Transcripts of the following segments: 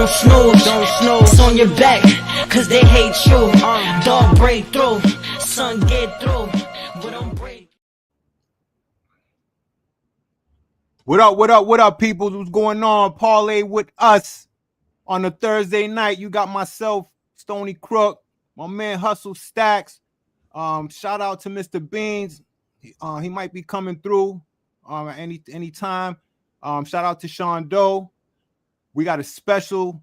Don't snooze, it's on your back, cause they hate you. Dog break through, son get through, but don't break. What up, people? What's going on? Parlay with us on a Thursday night. You got myself, Stony Crook, my man Hustle Stacks. Shout out to Mr. Beans. He might be coming through at any time. Shout out to Sean Doe. We got a special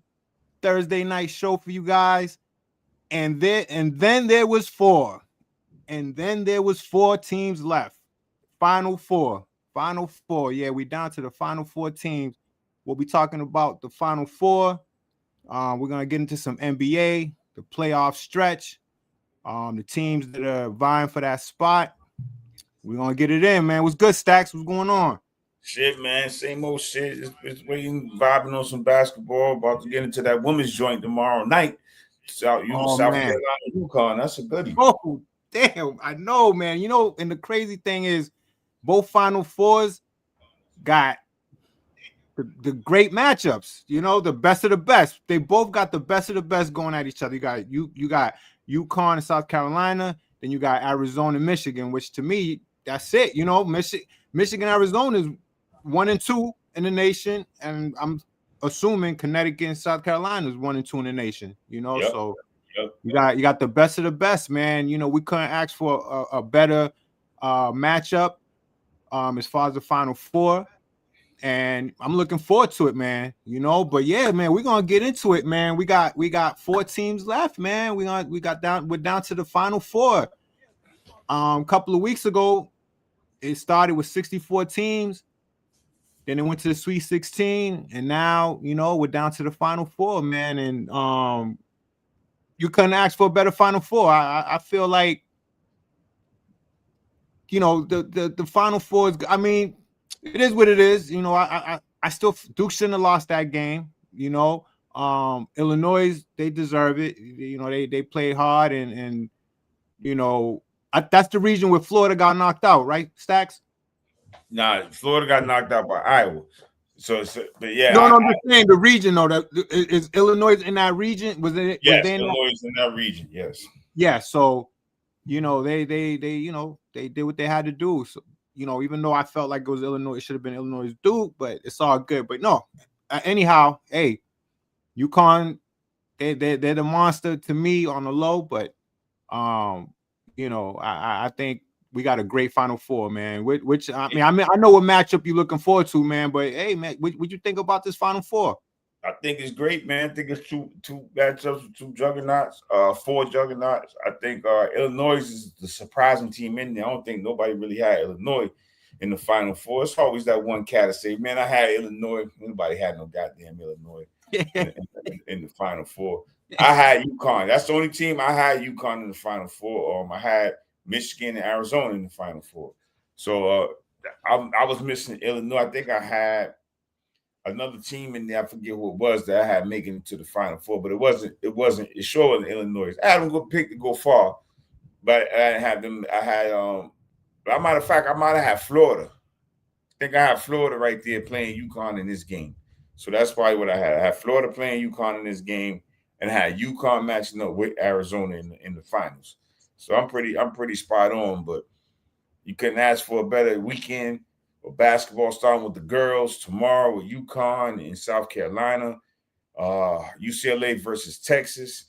Thursday night show for you guys. And then there was four. And then there was 4 teams left. Final four. Yeah, we down to the final 4 teams. We'll be talking about the final 4. We're gonna get into some NBA, the playoff stretch, the teams that are vying for that spot. We're gonna get it in, man. What's good, Stacks? What's going on? Shit, man. Same old shit. Just waiting, vibing on some basketball. About to get into that women's joint tomorrow night. South Carolina, UConn. That's a goodie. Oh, damn. I know, man. You know, and the crazy thing is, both Final Fours got the great matchups. You know, the best of the best. They both got the best of the best going at each other. You got UConn and South Carolina. Then you got Arizona and Michigan, which to me, that's it. You know, Michigan, Arizona is 1 and 2 in the nation, and I'm assuming Connecticut and South Carolina is 1 and 2 in the nation. You know, so you got the best of the best, man. You know, we couldn't ask for a better matchup as far as the Final Four, and I'm looking forward to it, man. You know, but yeah, man, we're gonna get into it, man. We got 4 teams left, man. We're down to the Final Four. A couple of weeks ago, it started with 64 teams. Then it went to the Sweet 16, and now, you know, we're down to the Final Four, man. And you couldn't ask for a better Final Four. I feel like, you know, the Final Four is, I mean, it is what it is. You know, I still, Duke shouldn't have lost that game. You know, Illinois, they deserve it. You know, they played hard, and you know, that's the region where Florida got knocked out, right, Stacks? Nah, Florida got knocked out by Iowa. But yeah. No, I'm just saying the region, though. Is Illinois in that region? Yes, Illinois is in that region, yes. Yeah, so, you know, they you know, they did what they had to do. So, you know, even though I felt like it was Illinois, it should have been Illinois Duke, but it's all good. But no, anyhow, hey, UConn, they're the monster to me on the low, but you know, I think we got a great Final Four, man. Which I mean, I know what matchup you're looking forward to, man. But hey, man, what you think about this Final Four? I think it's great, man. I think it's two matchups with 2 juggernauts, 4 juggernauts. I think Illinois is the surprising team in there. I don't think nobody really had Illinois in the Final Four. It's always that one cat to say, man, I had Illinois. Nobody had no goddamn Illinois in the Final Four. I had UConn. That's the only team I had UConn in the Final Four. I had Michigan and Arizona in the Final Four. So I was missing Illinois. I think I had another team in there. I forget who it was that I had making it to the Final Four, but it sure wasn't Illinois. I had them go pick to go far, but I didn't have them. I had but matter of fact, I might have had Florida. I think I had Florida right there playing UConn in this game. So that's probably what I had. I had Florida playing UConn in this game, and I had UConn matching up with Arizona in the finals. So I'm pretty spot on, but you couldn't ask for a better weekend of basketball, starting with the girls tomorrow with UConn in South Carolina, UCLA versus Texas.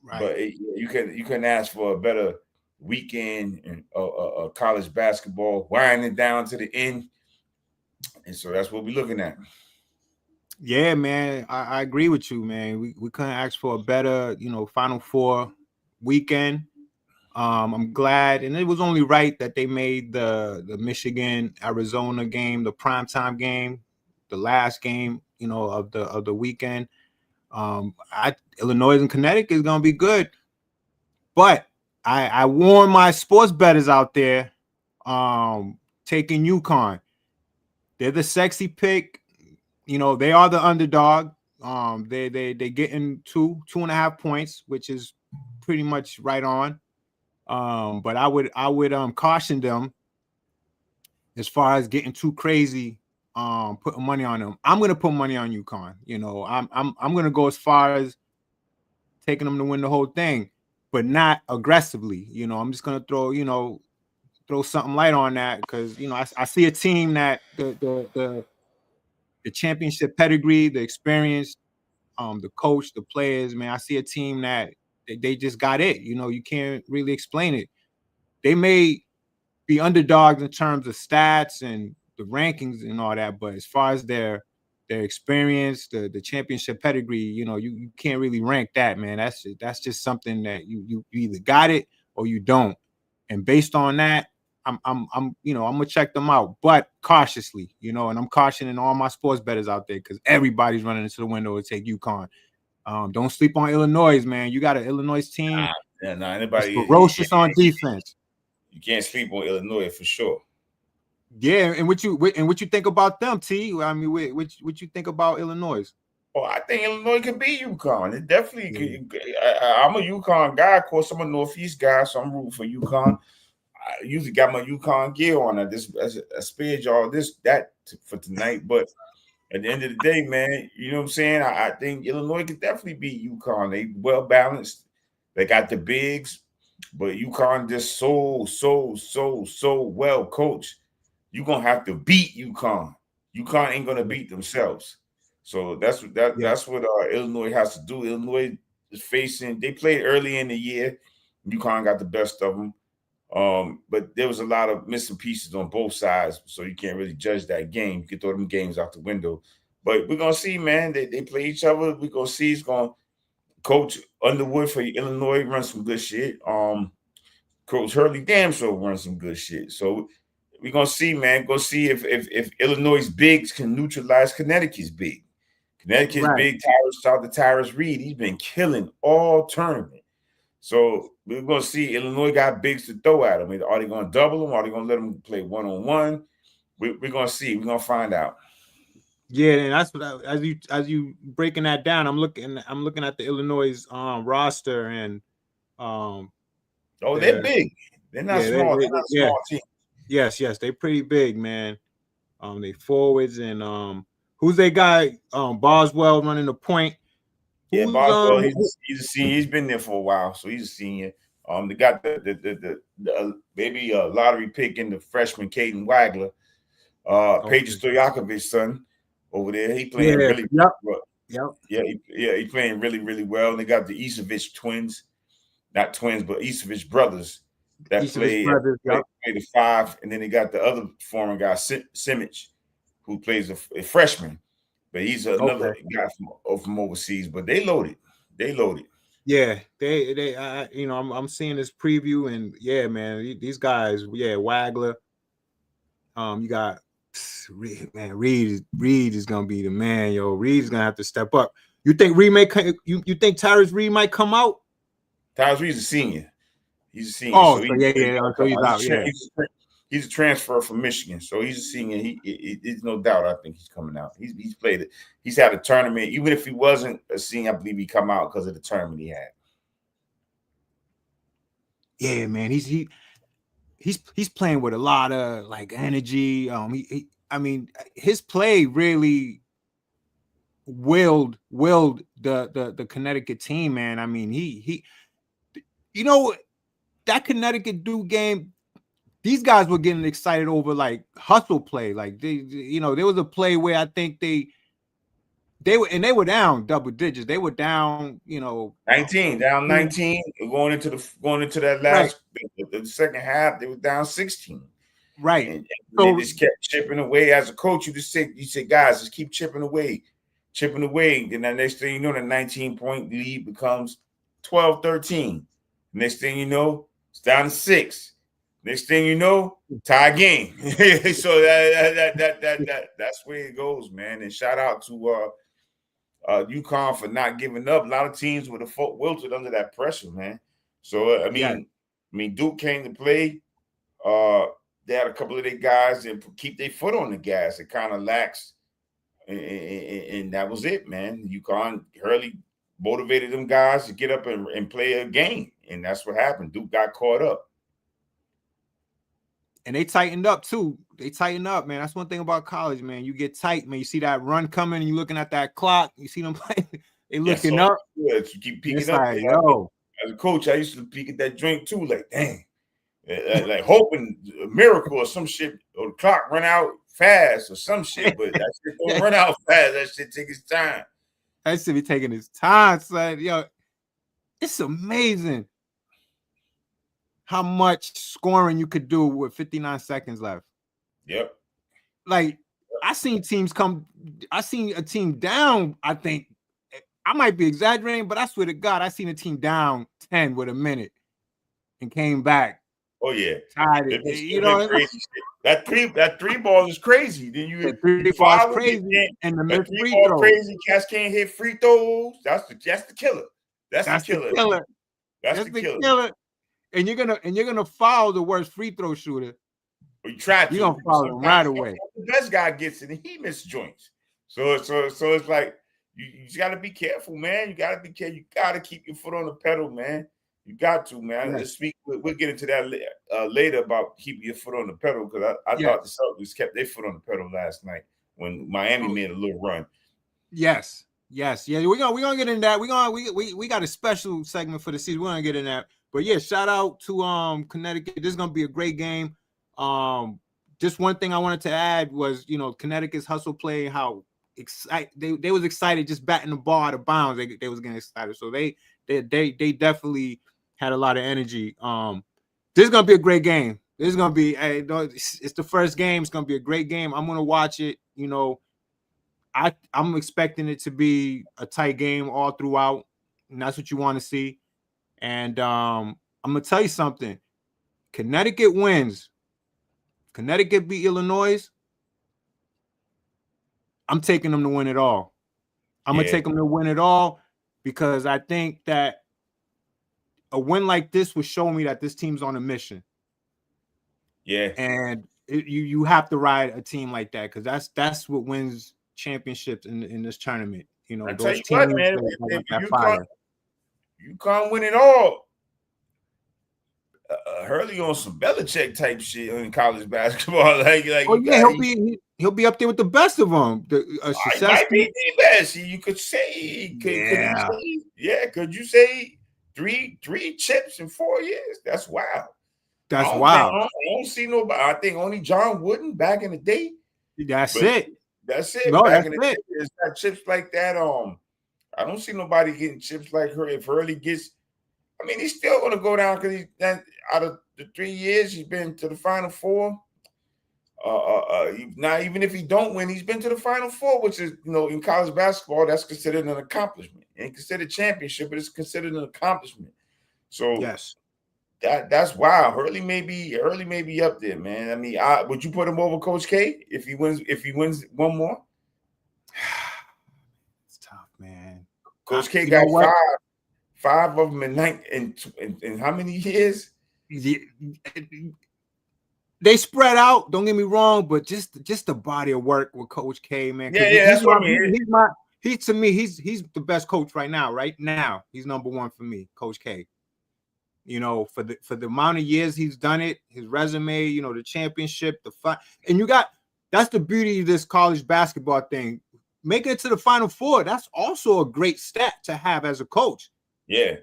Right. But you couldn't ask for a better weekend in college basketball, winding down to the end. And so that's what we're looking at. Yeah, man, I agree with you, man. We couldn't ask for a better, you know, Final Four weekend. I'm glad, and it was only right that they made the Michigan Arizona game, the primetime game, the last game, you know, of the weekend. Illinois and Connecticut is gonna be good, but I warn my sports bettors out there, taking UConn. They're the sexy pick. You know, they are the underdog. They getting 2.5 points, which is pretty much right on. But I would caution them as far as getting too crazy putting money on them. I'm gonna put money on UConn. You know, I'm gonna go as far as taking them to win the whole thing, but not aggressively. You know, I'm just gonna throw something light on that because I see a team that the championship pedigree, the experience, the coach, the players, man. I see a team that they just got it. You know, you can't really explain it. They may be underdogs in terms of stats and the rankings and all that, but as far as their experience, the championship pedigree, you can't really rank that, man. That's just something that you either got it or you don't. And based on that, I'm gonna check them out, but cautiously, and I'm cautioning all my sports bettors out there because everybody's running into the window to take UConn. Don't sleep on Illinois, man. You got an Illinois team. It's ferocious on defense. You can't sleep on Illinois for sure. Yeah, and what you think about them, T? I mean, what you think about Illinois? Oh, I think Illinois could be UConn. It definitely could. I'm a UConn guy. Of course, I'm a Northeast guy, so I'm rooting for UConn. I usually got my UConn gear on. I spared y'all that for tonight, but at the end of the day, man, you know what I'm saying? I think Illinois could definitely beat UConn. They well balanced. They got the bigs, but UConn just so well coached. You're gonna have to beat UConn. UConn ain't gonna beat themselves. So that's what Illinois has to do. Illinois is facing. They played early in the year. UConn got the best of them. But there was a lot of missing pieces on both sides, so you can't really judge that game. You can throw them games out the window. But we're gonna see, man. They play each other. We're gonna see. It's gonna Coach Underwood for Illinois run some good shit. Coach Hurley damn sure run some good shit. So we're gonna see, man. Go see if Illinois' bigs can neutralize Connecticut's big. Connecticut's big. Shout out to Tyrus Reed. He's been killing all tournament. So we're going to see Illinois got bigs to throw at them. Are they going to double them? Are they going to let them play one-on-one? We're going to see. We're going to find out. Yeah, and that's what as you breaking that down, I'm looking at the Illinois roster and they're big. They're not small. They're not small team. Yes, they're pretty big, man. They forwards and who's their guy? Boswell running the point. Yeah, Boswell, he's a senior. He's been there for a while, so he's a senior. They got the maybe a lottery pick in the freshman Caden Wagler, Paige Stojakovic's son over there. He playing really well. He playing really, really well. And they got the Isevich twins, not twins, but Isevich brothers that play the five, and then they got the other former guy Simic, who plays a freshman. But he's another guy from overseas. But they loaded. Yeah, they I'm seeing this preview, and yeah, man, these guys, Wagler. You got Reed is gonna be the man, yo. Reed is gonna have to step up. You think you think Tyrus Reed might come out? Tyrus Reed's a senior. He's a senior. Oh, so he's out. Yeah. He's a transfer from Michigan, so he's a senior. There's no doubt. I think he's coming out. He's played it. He's had a tournament. Even if he wasn't a senior, I believe he come out because of the tournament he had. Yeah, man. He's playing with a lot of like energy. I mean, his play really willed the Connecticut team, man. I mean, he that Connecticut Duke game. These guys were getting excited over like hustle play. Like there was a play where I think they were down double digits. They were down, 19, down 19, going into that last the second half, they were down 16. Right. And they just kept chipping away. As a coach, you said, guys, just keep chipping away. Then the next thing you know, the 19-point lead becomes 12-13. Next thing you know, it's down to 6. Next thing you know, tie game. So that's where it goes, man. And shout out to UConn for not giving up. A lot of teams would have wilted under that pressure, man. So I mean, Duke came to play. They had a couple of their guys and keep their foot on the gas. It kind of lax, and that was it, man. UConn Hurley motivated them guys to get up and play a game, and that's what happened. Duke got caught up. And they tightened up too. They tightened up, man. That's one thing about college, man. You get tight, man. You see that run coming, and you looking at that clock. You see them playing. They looking up. You keep peeking it's up. like, yo. As a coach, I used to peek at that drink too, like, dang. Like hoping a miracle or some shit, or the clock run out fast or some shit, but that shit don't run out fast. That shit take its time. That shit be taking its time, son. Yo, it's amazing how much scoring you could do with 59 seconds left. Yep. Like, I seen a team down, I think. I might be exaggerating, but I swear to God, I seen a team down 10 with a minute and came back. Oh yeah, tied it. You know, crazy shit. That three ball is crazy. Then you three ball is crazy, and the mid free throw crazy. Cats can't hit free throws. That's the killer. That's the killer. That's the killer. And you're gonna foul the worst free throw shooter. Well, you're gonna foul him right away. The best guy gets it, and he misses joints. So it's like you just gotta be careful, man. You gotta be careful. You gotta keep your foot on the pedal, man. You got to, man. Let's speak. We'll get into that later about keeping your foot on the pedal, because I thought the Celtics kept their foot on the pedal last night when Miami made a little run. Yes. Yeah. We're gonna get in that. We got a special segment for the season. We're gonna get in that. But yeah, shout out to Connecticut. This is gonna be a great game. Just one thing I wanted to add was, Connecticut's hustle play, how excited they was excited just batting the ball out of bounds. They was getting excited. So they definitely had a lot of energy. This is gonna be a great game. This is gonna be it's the first game. It's gonna be a great game. I'm gonna watch it. I'm expecting it to be a tight game all throughout, and that's what you want to see. And I'm gonna tell you something. Connecticut wins. Connecticut beat Illinois. I'm taking them to win it all. I'm gonna take them to win it all, because I think that a win like this will show me that this team's on a mission. Yeah. And you have to ride a team like that, because that's what wins championships in this tournament. I those teams what, man, you can't win it all. Hurley on some Belichick type shit in college basketball. He'll be up there with the best of them. He might be the best. You could say, could you say three chips in 4 years? That's wild. That's wild. I don't see nobody. I think only John Wooden back in the day. That's it. No, back in the day, it's not chips like that. I don't see nobody getting chips like her. If Hurley gets, I mean, he's still going to go down, because out of the 3 years he's been to the Final Four. Now, even if he don't win, he's been to the Final Four, which is, in college basketball, that's considered an accomplishment. It ain't considered championship, but it's considered an accomplishment. So yes, that's wild. Hurley may be up there, man. I mean, would you put him over Coach K if he wins one more? It's tough, man. Coach K got five of them in how many years? They spread out. Don't get me wrong, but just the body of work with Coach K, man. That's what I mean. He's the best coach right now. Right now, he's number one for me, Coach K. For the amount of years he's done it, his resume, the championship, and that's the beauty of this college basketball thing. Making it to the Final Four, that's also a great stat to have as a coach. Yeah.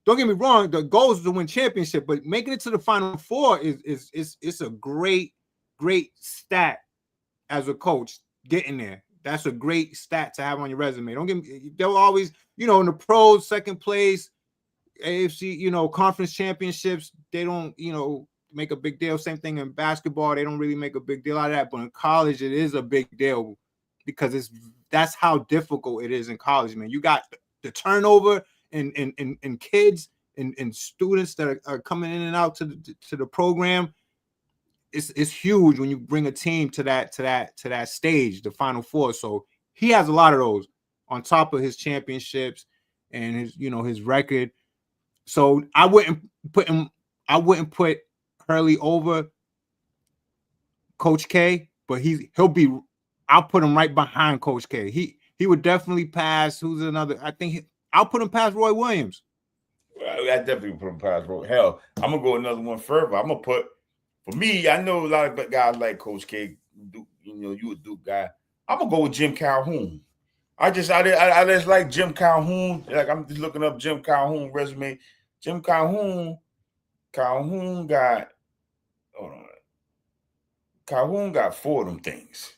Don't get me wrong, the goal is to win championship, but making it to the Final Four is a great stat as a coach. Getting there, that's a great stat to have on your resume. Don't get me, they'll always, in the pros, second place, AFC, conference championships, they don't, make a big deal. Same thing in basketball, they don't really make a big deal out of that, but in college it is a big deal, because that's how difficult it is in college, man. You got the turnover and kids and students that are coming in and out to the program. It's huge when you bring a team to that stage, the Final Four. So he has a lot of those on top of his championships and his record. So I wouldn't put Hurley over Coach K, but I'll put him right behind Coach K. He would definitely pass. Who's another? I think I'll put him past Roy Williams. I definitely put him past Roy. Hell, I'm gonna go another one further. I'm gonna put For me, I know a lot of guys like Coach K. You a Duke guy. I'm gonna go with Jim Calhoun. I just like Jim Calhoun. Like I'm just looking up Jim Calhoun resume. Jim Calhoun got hold on. Calhoun got 4 of them things.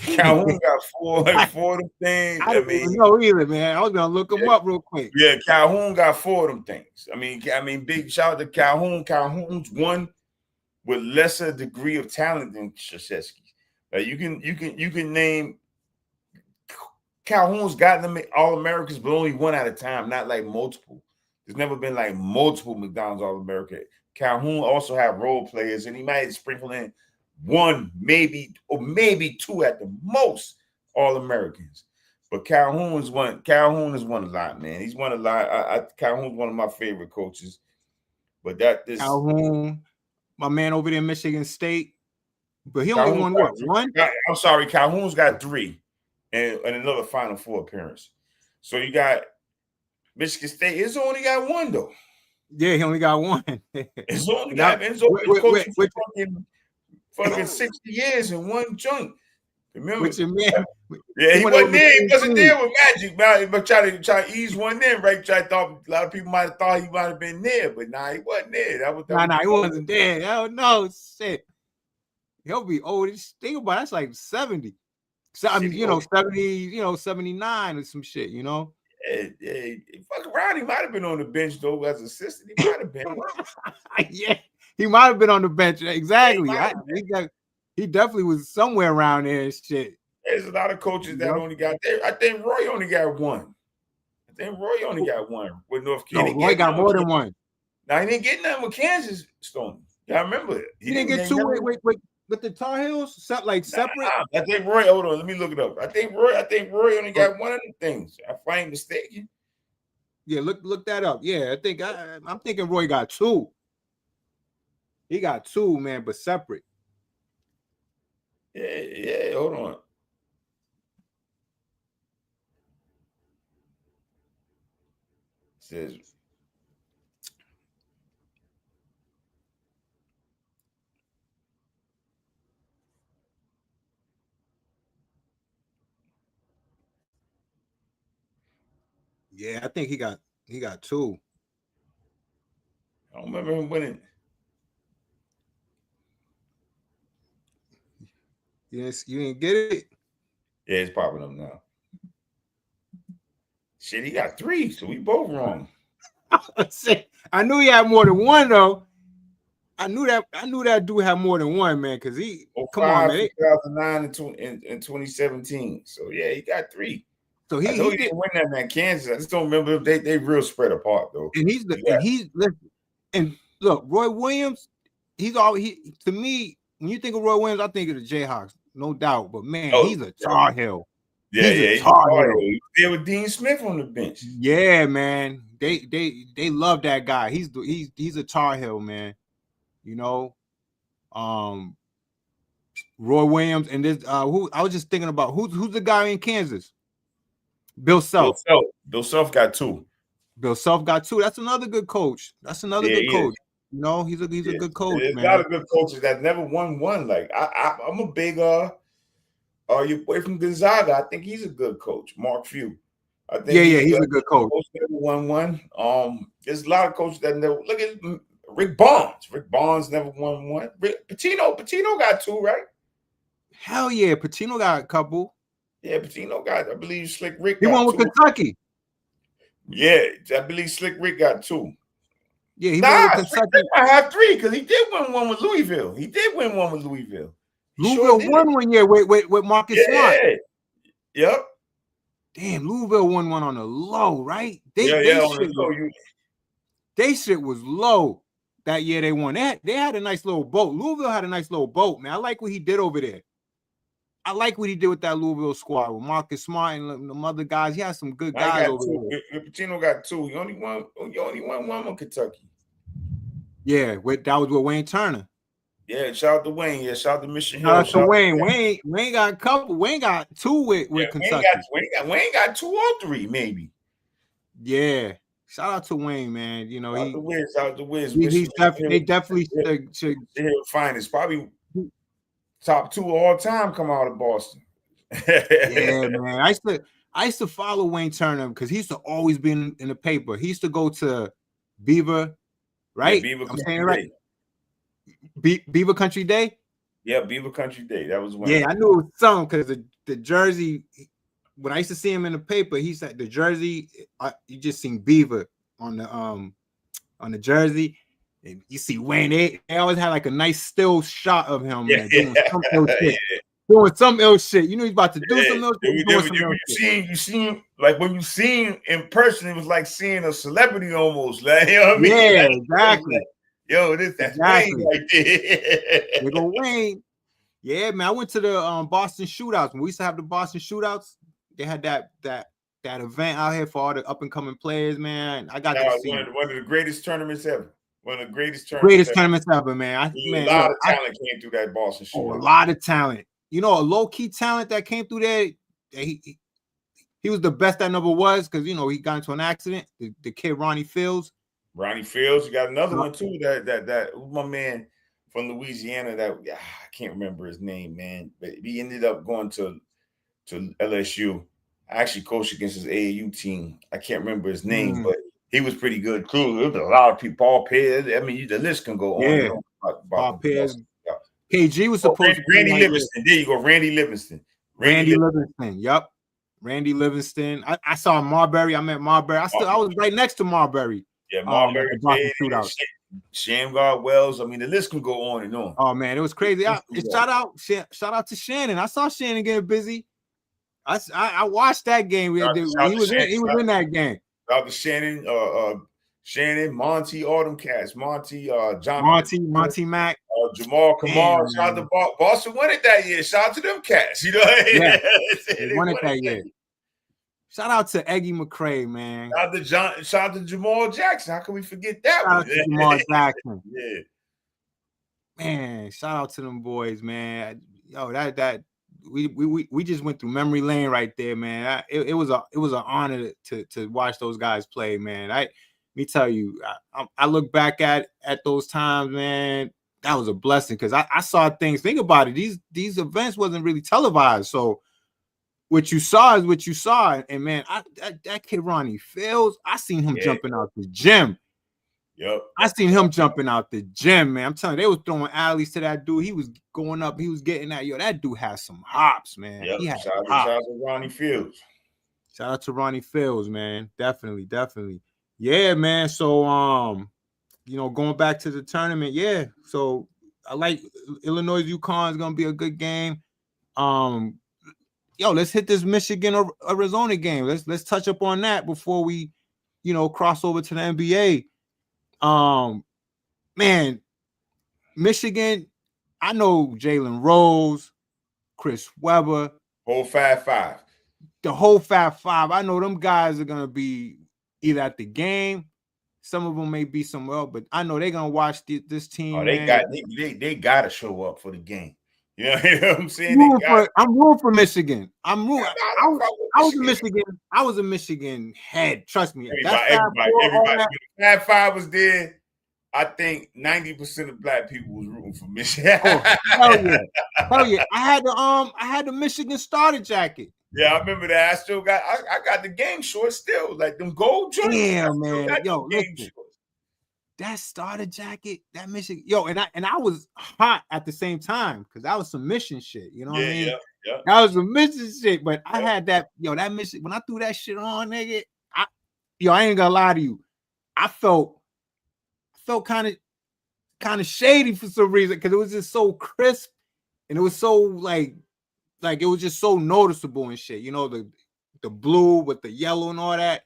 Calhoun got four of them things. I don't even know either, man. I was gonna look him up real quick. Yeah, Calhoun got 4 of them things. I mean, big shout out to Calhoun. Calhoun's one with lesser degree of talent than Krzyzewski. You can name Calhoun's got them All-Americans, but only one at a time, not like multiple. There's never been like multiple McDonald's All-American. Calhoun also have role players, and he might sprinkle in 1, maybe 2 at the most All-Americans. But Calhoun has won a lot, man. He's won a lot. Calhoun's one of my favorite coaches. But Calhoun, my man over there in Michigan State, but he only won what? 1? I'm sorry, Calhoun's got 3 and another Final Four appearance. So you got Michigan State. It's only got 1 though. Yeah, he only got 1. It's only got fucking 60 years in 1 joint. Remember? With your man. Yeah, he wasn't there. He wasn't there with Magic, man. But try to ease one in, right? Thought a lot of people might have thought he might have been there, but nah, he wasn't there. He wasn't there. Hell no, shit. He'll be old. Think about it, that's like 70. So I mean, 70, 79 or some shit, Yeah, fuck around. He might have been on the bench though as assistant. He might have been. Yeah, he might have been on the bench. Exactly. He definitely was somewhere around there and shit. There's a lot of coaches that only got there. I think Roy only got 1. With North Carolina. No, Roy got more than 1. Now he didn't get nothing with Kansas, Stone. I remember it. He didn't get 2 with the Tar Heels, separate. I think Roy. Hold on, let me look it up. I think Roy only got 1 of the things. If I ain't mistaken. Yeah, look that up. Yeah, I think I'm thinking Roy got 2. He got 2, man, but separate. Yeah. Hold on. Says. Yeah, I think he got 2. I don't remember him winning. Yes, you didn't get it. Yeah, it's popping up now. Shit, he got 3, so we both wrong. I knew he had more than 1 though. I knew that dude had more than 1, man. Because come on, man. 2009 and 2017. So yeah, he got 3. So he didn't win that in Kansas. I just don't remember. They real spread apart though. And look, Roy Williams. To me, when you think of Roy Williams, I think of the Jayhawks, no doubt. But man, he's a Tar Heel. Yeah, he's a Tar Heel. There with Dean Smith on the bench. Yeah, man. They love that guy. He's a Tar Heel, man. Roy Williams and this who I was just thinking about who's the guy in Kansas? Bill Self. Bill Self got 2. Bill Self got 2. That's another good coach. That's another good coach. He's a good coach. There's man. A lot of good coaches that never won one. Like I'm a big your boy from Gonzaga. I think he's a good coach, Mark Few. I think he's a good coach. Never won one. There's a lot of coaches that never. Look at Rick Barnes. Rick Barnes never won one. Patino got 2, right? Hell yeah, Patino got a couple. Yeah, Patino got. I believe Slick Rick. He won with Kentucky. Yeah, I believe Slick Rick got 2. Yeah, he won with Kentucky. I have 3 because he did win one with Louisville. Louisville won one year with Marcus Smart. Yep. Damn, Louisville won one on the low, right? They shit was low that year they won. They had a nice little boat. Louisville had a nice little boat, man. I like what he did over there. I like what he did with that Louisville squad with Marcus Smart and the other guys. He had some good guys over there. Patino got 2. He only won one with Kentucky. Yeah, that was with Wayne Turner. Yeah, shout out to Wayne. Yeah, shout out to Mission Hill. Shout out to Wayne. Wayne got a couple. Wayne got 2 with Kentucky. Wayne got 2 or 3, maybe. Yeah. shout out to Wayne, man. You know, Out the Wiz, out the Wiz. they definitely should. He'll find it's probably top 2 all time come out of Boston. Yeah, man. I used to follow Wayne Turner because he used to always be in the paper. He used to go to Beaver, right? Yeah, Beaver I'm Country saying Day. right. Beaver Country Day. Yeah, Beaver Country Day. That was when. Yeah, I knew it was some because the jersey. When I used to see him in the paper, he said the jersey. You just seen Beaver on the jersey, and you see Wayne. They always had like a nice still shot of him, man, doing some ill shit. Doing some ill shit. You know he's about to do some ill shit. You seen like when you seen in person, it was like seeing a celebrity almost. Like, you know what I mean? Yeah, like, exactly. Like, yo, that's Wayne right there. They go Wayne. Yeah, man. I went to the Boston shootouts. When we used to have the Boston shootouts, they had that event out here for all the up and coming players, man. I got to see one of the greatest tournaments ever. One of the greatest tournaments ever, man. A lot of talent came through that Boston shootout. A lot of talent. You know, a low key talent that came through there. He was the best that never was because you know he got into an accident. The kid Ronnie Fields. Ronnie Fields. You got another one too. That my man from Louisiana. That I can't remember his name, man. But he ended up going to LSU. I actually coached against his AAU team. I can't remember his name, but he was pretty good too. There was a lot of people. Paul Pierce. I mean, the list can go on. Yeah, Paul Pierce. KG was supposed to be Randy Livingston. There you go, Randy Livingston. Randy Livingston. Yep. Randy Livingston. I saw Marbury. I met Marbury. I was right next to Marbury. Yeah, Marbury. Shamgar Wells. I mean, the list can go on and on. Oh man, it was crazy. Shout out to Shannon. I saw Shannon getting busy. I watched that game. He was in that game. Shout out to Shannon. Shannon, Monty, all them cats. Monty, John, Monty Mack, Jamal Kamar. Shout out to Boston won it that year. Shout out to them cats. You know, they won it that year. Shout out to Eggy McCray, man. Shout out to Jamal Jackson. How can we forget that one? Shout out to Jamal Jackson. Yeah, man. Shout out to them boys, man. Yo, that we just went through memory lane right there, man. It was an honor to watch those guys play, man. Let me tell you, I look back at those times, man. That was a blessing because I saw things. Think about it. These events wasn't really televised, so what you saw is what you saw. And man, that kid Ronnie Fields, I seen him jumping out the gym. Yep. I seen him jumping out the gym, man. I'm telling you, they was throwing alleys to that dude. He was going up. He was getting that. Yo, that dude has some hops, man. Yep. Shout out to Ronnie Fields. Shout out to Ronnie Fields, man. Definitely. Yeah, man. So, going back to the tournament, yeah. So I like Illinois UConn is gonna be a good game. Let's hit this Michigan or Arizona game. Let's touch up on that before we, cross over to the NBA. Man, Michigan. I know Jalen Rose, Chris Webber, whole 5-5. The whole 5-5. I know them guys are gonna be either at the game. Some of them may be somewhere else, but I know they're gonna watch this team. Oh, they got to show up for the game. You know what I'm saying? I'm rooting for Michigan. I was a Michigan head. Trust me. Everybody. 5-5 was there. I think 90% of black people was rooting for Michigan. Hell yeah! I had the Michigan starter jacket. Yeah, I remember that. I got the game shorts still, like them gold joints. Yeah, man. Yo, listen. That starter jacket, that Michigan, and I was hot at the same time because that was some mission shit. You know what I mean? Yeah. That was some mission shit. But I had that, that mission. When I threw that shit on, nigga, I ain't gonna lie to you. I felt kind of shady for some reason because it was just so crisp and it was so like it was just so noticeable and shit. The blue with the yellow and all that.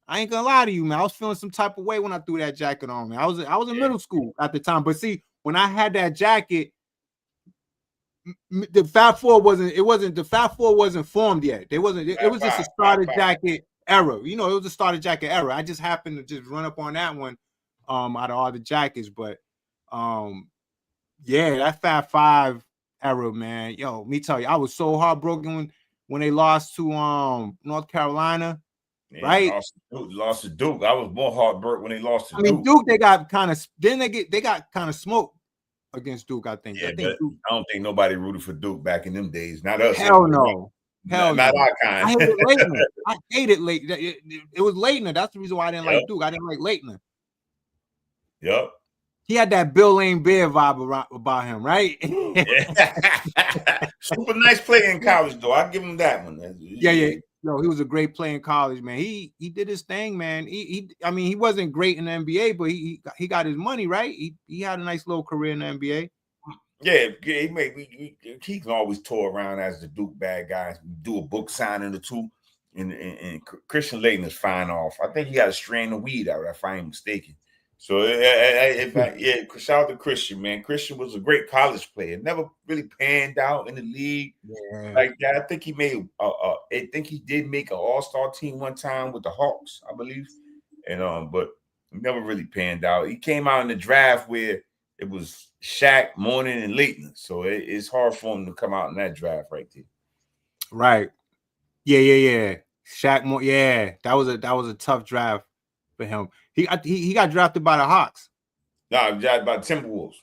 I ain't gonna lie to you, man. I was feeling some type of way when I threw that jacket on, man. I was in middle school at the time, but see, when I had that jacket, the Fab Four wasn't formed yet. It was just a starter jacket era. It was a starter jacket era. I just happened to just run up on that one, out of all the jackets. But, that Fab 5 era, man. Yo, me tell you, I was so heartbroken when they lost to North Carolina. Yeah, right? Lost to Duke. I was more heartbroken when they lost to I mean, Duke. Duke, they got kind of they got kind of smoked against Duke. I think. Yeah, I think but Duke. I don't think nobody rooted for Duke back in them days. Not us, Hell anyway. no. Hell Not no. our I kind. hated Leitner. I hated Leitner. It was Leitner. That's the reason why I didn't Yep. like Duke. I didn't like Leitner. Yep. He had that Bill Lane Bear vibe about him, right? Yeah. Super nice player in college, though. I'll give him that one. Yeah. Yo, he was a great player in college, man. He did his thing, man. I mean, he wasn't great in the NBA, but he got his money, right? He had a nice little career in the NBA. Yeah, he can always tour around as the Duke bad guy, do a book signing or two. And Christian Laettner is fine off. I think he got a strain of weed out, if I ain't mistaken. So shout out to Christian, man. Christian was a great college player. Never really panned out in the league like that. I think he made. I think he did make an All-Star team one time with the Hawks, I believe. And but never really panned out. He came out in the draft where it was Shaq, Mourning, and Leitner. So it's hard for him to come out in that draft right there. Right. Yeah. Shaq Moore. Yeah, that was a tough draft for him. He got drafted by the Hawks. Nah, drafted by Timberwolves.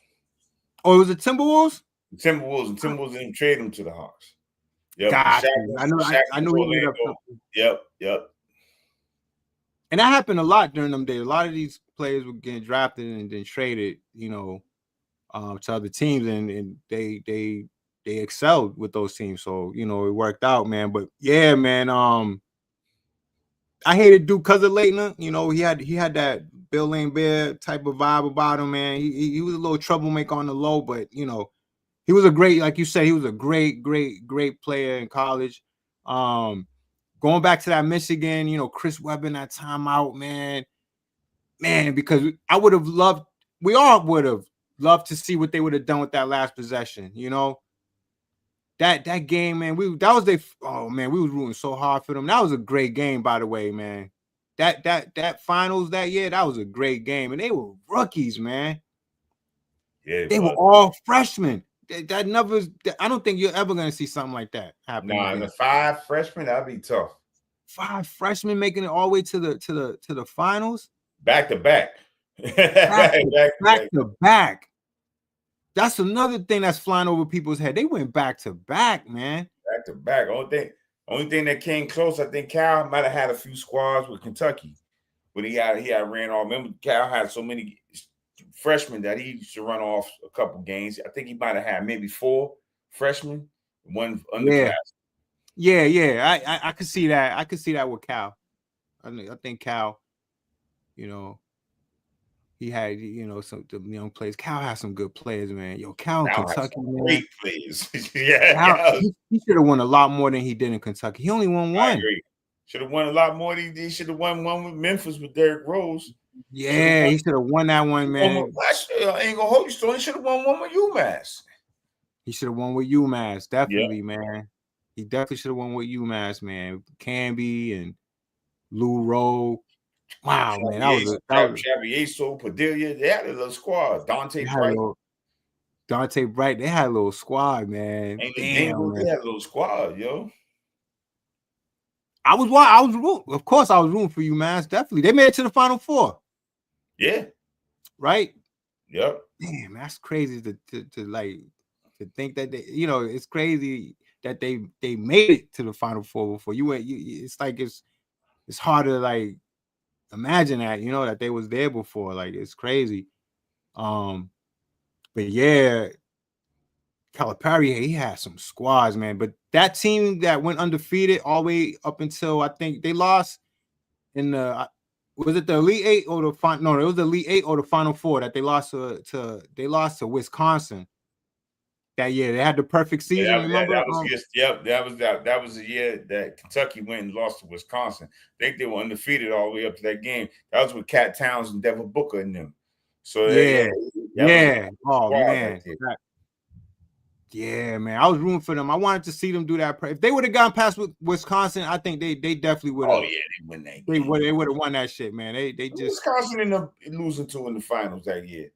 Oh, it was the Timberwolves? The Timberwolves didn't trade him to the Hawks. Yep. Gotcha. Shaq I know he ended up. Yep. And that happened a lot during them days. A lot of these players were getting drafted and then traded, to other teams, and they excelled with those teams. So it worked out, man. But yeah, man. I hated Duke because of Leitner. He had that Bill Lane Bear type of vibe about him, man. He was a little troublemaker on the low, but he was a great, like you said, he was a great player in college. Going back to that Michigan, Chris Webber, that timeout, man, because we all would have loved to see what they would have done with that last possession. That game, man, we was rooting so hard for them. That was a great game, by the way, man. That finals that year, that was a great game, and they were rookies, man. Yeah, they were all freshmen. That never. I don't think you're ever gonna see something like that happen. Nah, and the 5 freshmen, that'd be tough. 5 freshmen making it all the way to the finals, back to back. back to back. That's another thing that's flying over people's head. They went back to back, man. Back to back. Only thing that came close, I think Cal might have had a few squads with Kentucky, but he had ran off. Remember, Cal had so many freshmen that he used to run off a couple games. I think he might have had maybe 4 freshmen, 1 underclass. Yeah. I could see that. I could see that with Cal. I think Cal, he had, some young players. Cal has some good players, man. Cal in Kentucky, man. Great players. Yeah. He should have won a lot more than he did in Kentucky. He only won 1. Should have won a lot more. He should have won one with Memphis with Derrick Rose. Yeah, he should have won that one, man. I ain't gonna hold you, so he should have won one with UMass. He should have won with UMass, definitely, man. He definitely should have won with UMass, man. Camby and Lou Rowe. Wow, man, that was Chavieso, Padilla. They had a little squad. Dante Bright. They had a little squad, man. Damn, man. They had a little squad, yo. I was rooting. Of course, I was rooting for UMass. Definitely, they made it to the Final Four. Yeah. Right. Yep. Damn, that's crazy to think that they, it's crazy that they made it to the Final Four before you. It's like it's hard to like imagine that that they was there before. Like it's crazy. But yeah, Calipari, he had some squads, man. But that team that went undefeated all the way up until I think they lost in the. Was it the Elite 8 or the final? No, it was the Elite 8 or the Final Four that they lost to Wisconsin that year. They had the perfect season. Remember? That was the year that Kentucky went and lost to Wisconsin. I think they were undefeated all the way up to that game. That was with Cat Towns and Devin Booker in them. So yeah. Oh man. Right. Yeah, man. I was rooting for them. I wanted to see them do that. If they would have gotten past Wisconsin, I think they definitely would have. Oh yeah, they win that. They would have won that shit, man. They just Wisconsin ended up losing to in the finals that year.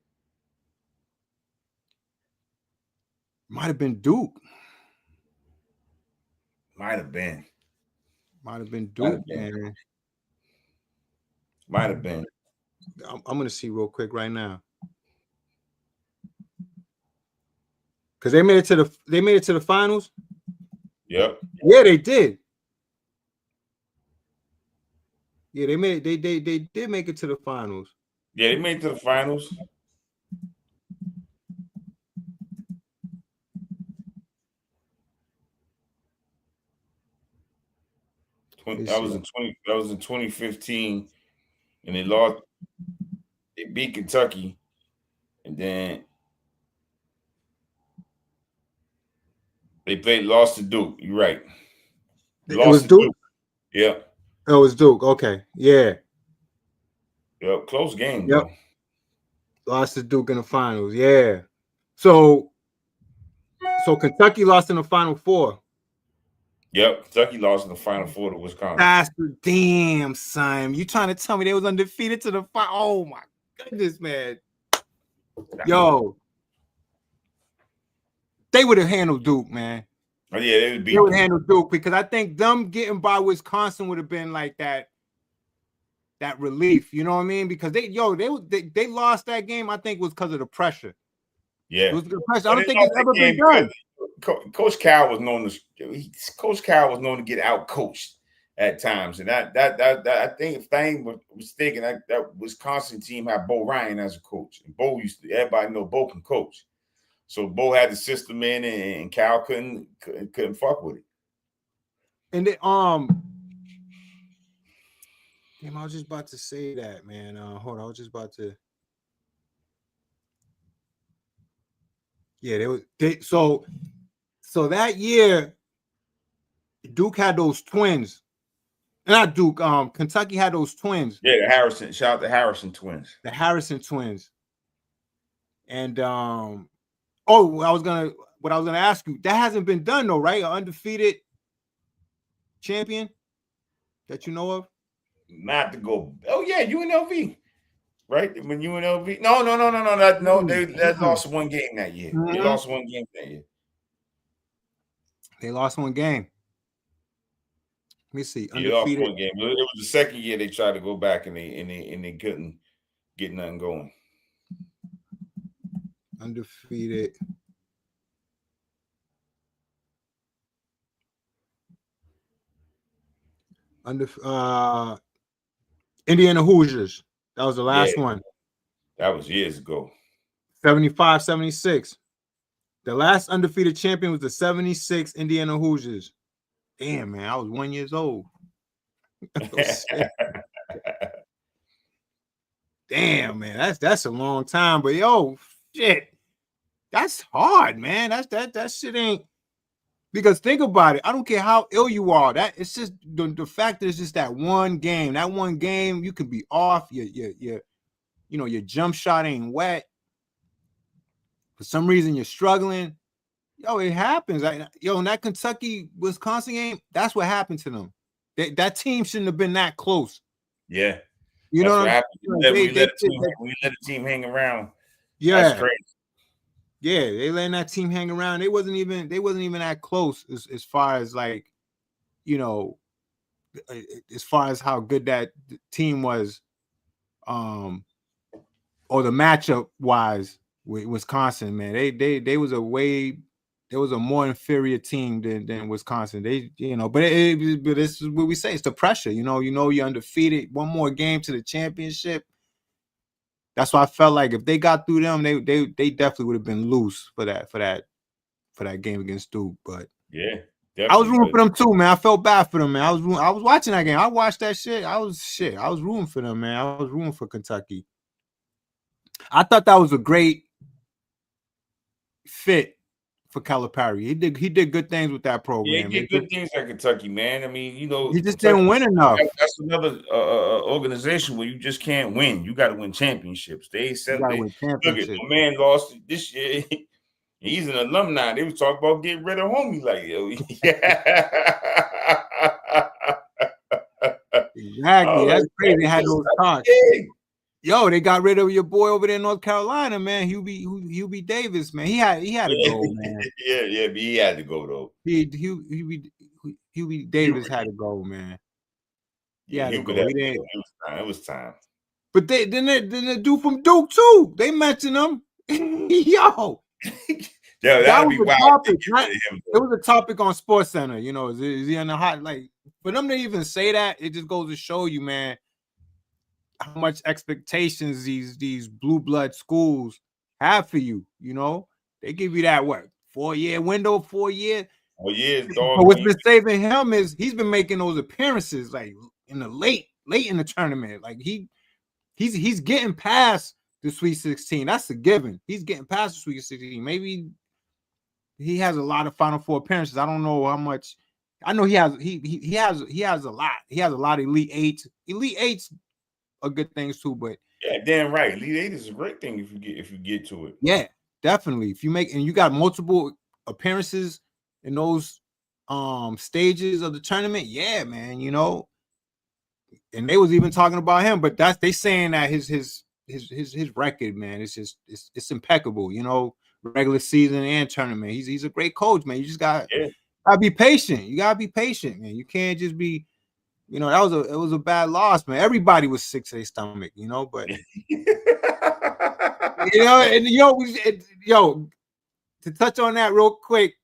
Might have been Duke. Might have been Duke, man. Might have been. I'm gonna see real quick right now. Because they made it to the finals. Yep. Yeah, they did. Yeah, they did make it to the finals. Yeah, they made it to the finals. That was in 2015, and they lost. They beat Kentucky, and then they lost to Duke. You're right. It was Duke. Yeah. It was Duke. Okay. Yeah. Yep. Close game Yep. though. Lost to Duke in the finals. Yeah. So Kentucky lost in the Final Four. Yep. Kentucky lost in the Final Four to Wisconsin. That's the damn son. You trying to tell me they was undefeated to the final? Oh my goodness, man. Yo. They would have handled Duke, man. Oh, yeah, they would handle Duke because I think them getting by Wisconsin would have been like that relief. You know what I mean? Because they lost that game. I think was because of the pressure. Yeah, it was the pressure. I don't think it's ever been done. Coach Cal was known to get out coached at times, and that I think if I ain't mistaken, that Wisconsin team had Bo Ryan as a coach, and Bo everybody know Bo can coach. So Bo had the system in, and Cal couldn't fuck with it. And then, damn, I was just about to say that, man. Hold on, I was just about to. Yeah, so that year, Duke had those twins. Not Duke. Kentucky had those twins. Yeah, the Harrison. Shout out to Harrison twins. The Harrison twins. And what I was gonna ask you, that hasn't been done though, right? An undefeated champion that you know of? Not to go. Oh yeah, UNLV, right? When UNLV, no, they lost one game that year. Mm-hmm. They lost one game that year. They lost one game. Let me see. Undefeated. They lost one game. It was the second year they tried to go back and they couldn't get nothing going. Undefeated. Indiana Hoosiers. That was the last one. That was years ago. 75, 76. The last undefeated champion was the 76 Indiana Hoosiers. Damn, man, I was 1 year old. Damn, man, that's a long time. But yo, shit, that's hard, man. That shit ain't. Because think about it. I don't care how ill you are. That it's just the fact that it's just that one game. That one game, you can be off. Your jump shot ain't wet. For some reason, you're struggling. Yo, it happens. In that Kentucky-Wisconsin game, that's what happened to them. That team shouldn't have been that close. Yeah. You know what happened. We let the team hang around. Yeah. That's crazy. Yeah, they letting that team hang around. They wasn't even that close as far as like, as far as how good that team was, or the matchup wise with Wisconsin, man. They was a more inferior team than Wisconsin. But this is what we say. It's the pressure. You're undefeated. One more game to the championship. That's why I felt like if they got through them, they definitely would have been loose for that game against Duke. But yeah, I was rooting for them too, man. I felt bad for them, man. I was watching that game. I watched that shit. I was rooting for them, man. I was rooting for Kentucky. I thought that was a great fit for Calipari. He did good things with that program. Yeah, he did good things at Kentucky, man. I mean, he just Kentucky, didn't win enough. That's another organization where you just can't win. You got to win championships. Look, my man lost this year. He's an alumni. They was talking about getting rid of homie. Like, yo, exactly. That's crazy. They had those talks. Yo, they got rid of your boy over there in North Carolina, man. Hubie Davis, man. He had to go, man. Yeah, but he had to go though. Hubie Davis had to go, man. Yeah, had to you could go. have. He didn't. It was time. But then the dude from Duke too. They mentioned him. Yo, Yeah, that that'd was be a wild. topic. It was a topic on Sports Center. You know, is he on the hot? Like for them to even say that, it just goes to show you, man, how much expectations these blue blood schools have for you. You know, they give you that 4-year window, 4 years. Oh yeah, But dog. what's been saving him is he's been making those appearances like in the late in the tournament. Like he's getting past the Sweet 16. That's a given. He's getting past the Sweet 16. Maybe he has a lot of Final Four appearances. I don't know how much. I know he has a lot. He has a lot of Elite Eights. Elite Eights are good things too, but yeah, damn right. Elite Eight is a great thing if you get to it. yeah, definitely. If you make and you got multiple appearances in those stages of the tournament, yeah, man, you know. And they was even talking about him, but they saying that his record, man, it's impeccable, you know, regular season and tournament. He's a great coach, man. You just gotta be patient. You gotta be patient, man. You can't just be, you know, it was a bad loss, man. Everybody was sick to their stomach, you know, but you know, and to touch on that real quick,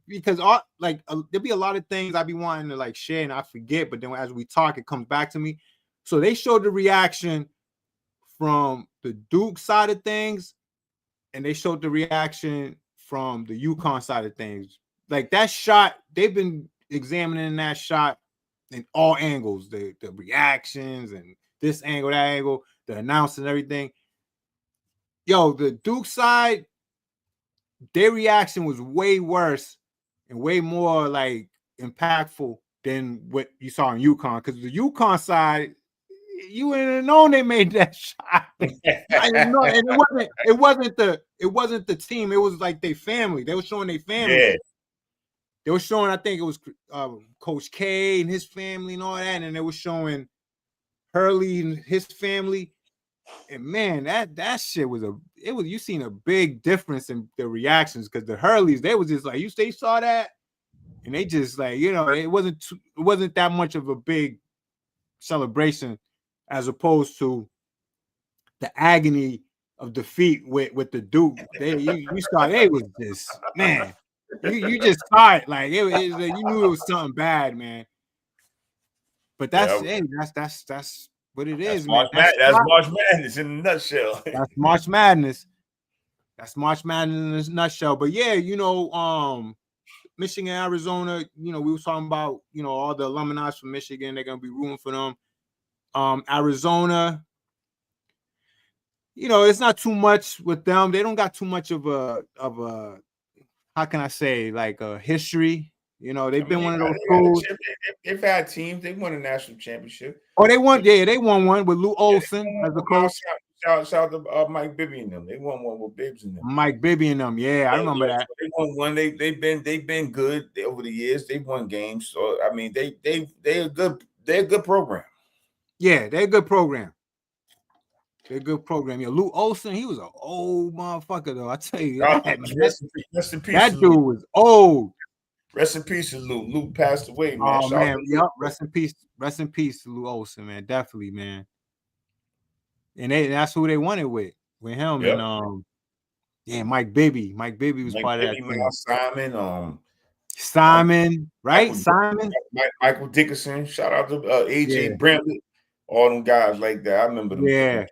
because there'll be a lot of things I be wanting to like share and I forget, but then as we talk, it comes back to me. So they showed the reaction from the Duke side of things, and they showed the reaction from the UConn side of things. Like that shot, they've been examining that shot in all angles, the reactions and this angle, that angle, the announcing and everything. Yo, the Duke side, their reaction was way worse and way more like impactful than what you saw in UConn. Because the UConn side, you wouldn't have known they made that shot. I didn't know, and it wasn't the team. It was like their family. They were showing their family. Yeah. They were showing, I think it was Coach K and his family and all that, and they were showing Hurley and his family. And man, that shit was you seen a big difference in the reactions because the Hurleys, they was just like they saw that and they just like, you know, it wasn't that much of a big celebration as opposed to the agony of defeat with the Duke. You saw they was just, man, you just saw it like it was like, you knew it was something bad, man. But that's what it is, man. That's March Madness in a nutshell. That's March Madness. That's March Madness in a nutshell. But yeah, you know, Michigan, Arizona, you know, we were talking about, you know, all the alumni from Michigan, they're gonna be rooting for them. Arizona, you know, it's not too much with them. They don't got too much of a how can I say, like a history. You know, they've been one of those schools. They've had teams. They won a national championship. Oh, they won one with Lou Olson as the coach. Shout out to Mike Bibby and them. They won one with Bibbs and them. Mike Bibby and them. Yeah, I remember that. They won one. They've been good over the years. They've won games. So I mean, they're a good program. Yeah, they're a good program. They're a good program. Yeah, Lou Olson, he was an old motherfucker though. I tell you that, man. Rest in peace. That dude was old. Rest in peace to Lou. Lou passed away, man. Oh man, yep. Rest in peace. Rest in peace to Lou Olson, man. Definitely, man. And that's who they wanted with him. Yep. And Mike Bibby. Mike Bibby was part of that thing. Simon, right? Simon. Michael Dickerson. Shout out to AJ Brentley. All them guys like that. I remember them. Yeah.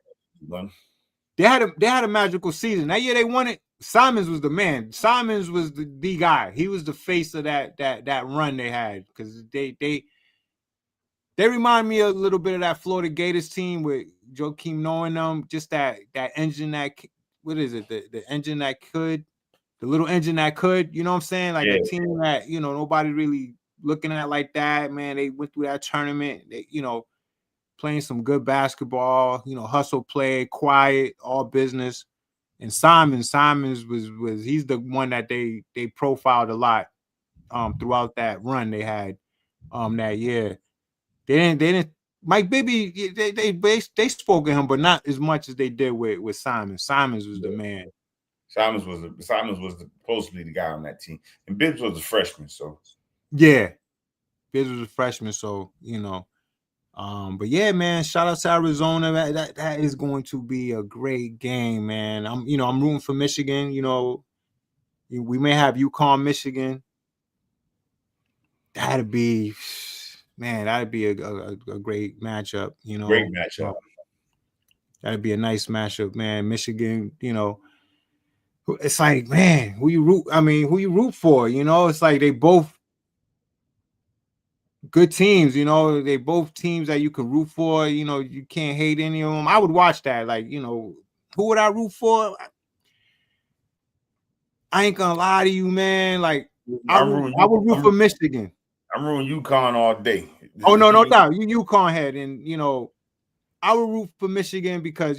They had a magical season. That year they won it. Simons was the man. Simons was the guy. He was the face of that run they had because they remind me a little bit of that Florida Gators team with Joakim Noah and them. Just that engine what is it? The engine that could, the little engine that could. You know what I'm saying? Like a team that, you know, nobody really looking at like that. Man, they went through that tournament. They, you know, playing some good basketball. You know, hustle play, quiet, all business. And Simons was he's the one that they profiled a lot throughout that run they had that year. They didn't Mike Bibby, they spoke of him, but not as much as they did with Simons. Simons was the man. Simons was supposed to be the guy on that team. And Bibbs was a freshman, so yeah. Bibbs was a freshman, so you know. But yeah, man, shout out to Arizona. That is going to be a great game, man. I'm rooting for Michigan. We may have UConn, Michigan. That'd be, man, that'd be a great matchup. Great matchup. That'd be a nice matchup, man. Michigan, it's like, man, who you root for? It's like they both good teams, they both teams that you can root for. You can't hate any of them. I would watch that. Like, who would I root for? I ain't gonna lie to you, man. Like, I would root for Michigan. I'm rooting UConn all day. Oh, no doubt. You UConn head, and I would root for Michigan because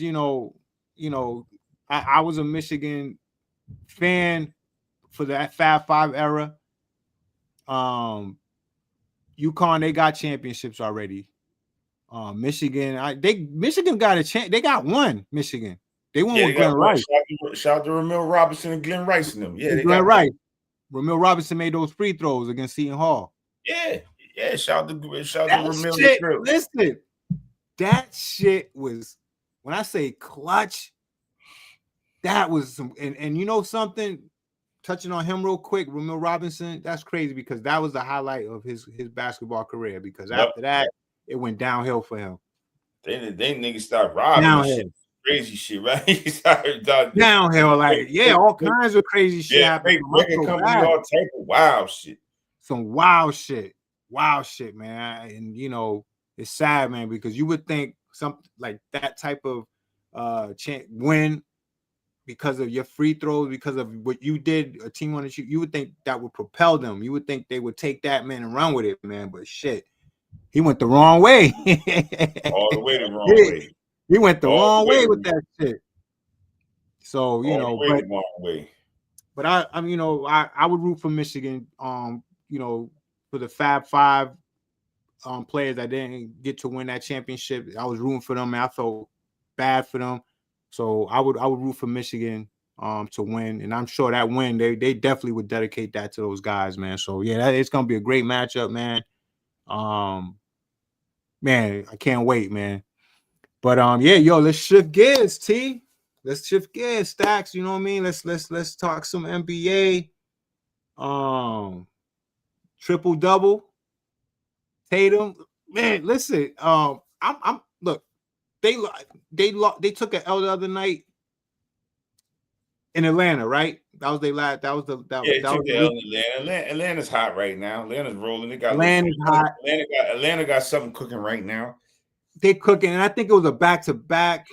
I was a Michigan fan for that Fab Five era. UConn, they got championships already. Michigan, Michigan got a chance. They got one. Michigan, they won with Glenn Rice. Shout out to Ramil Robinson and Glenn Rice and them. Yeah, they Glenn got Rice. Ramil Robinson made those free throws against Seton Hall. Yeah. Shout out to Ramil. Listen, that shit was, when I say clutch, that was some. And you know something. Touching on him real quick, Ramil Robinson, that's crazy because that was the highlight of his basketball career. Because after that, it went downhill for him. They niggas started robbing shit, crazy shit, right? Downhill, like all kinds of crazy shit happened. Record company, all type of wild shit. Some wild shit, man. And it's sad, man, because you would think something like that type of win. Because of your free throws, because of what you did, a team wanted you would think that would propel them. You would think they would take that, man, and run with it, man. But shit, he went the wrong way. All the way the wrong way. He went the wrong way with that shit. So, the wrong way. But I would root for Michigan, for the Fab Five players that didn't get to win that championship. I was rooting for them, and I felt bad for them. So I would root for Michigan to win, and I'm sure that win they definitely would dedicate that to those guys, man. So yeah, it's gonna be a great matchup, man. Man, I can't wait, man. But let's shift gears, T. Let's shift gears, Stacks. You know what I mean? Let's talk some NBA. Triple double. Tatum, man. Listen, I'm look. They took an L the other night in Atlanta, right? That was their last. That was the L in Atlanta. Atlanta's hot right now. Atlanta's rolling. Atlanta's hot. Atlanta got something cooking right now. They cooking, and I think it was a back-to-back.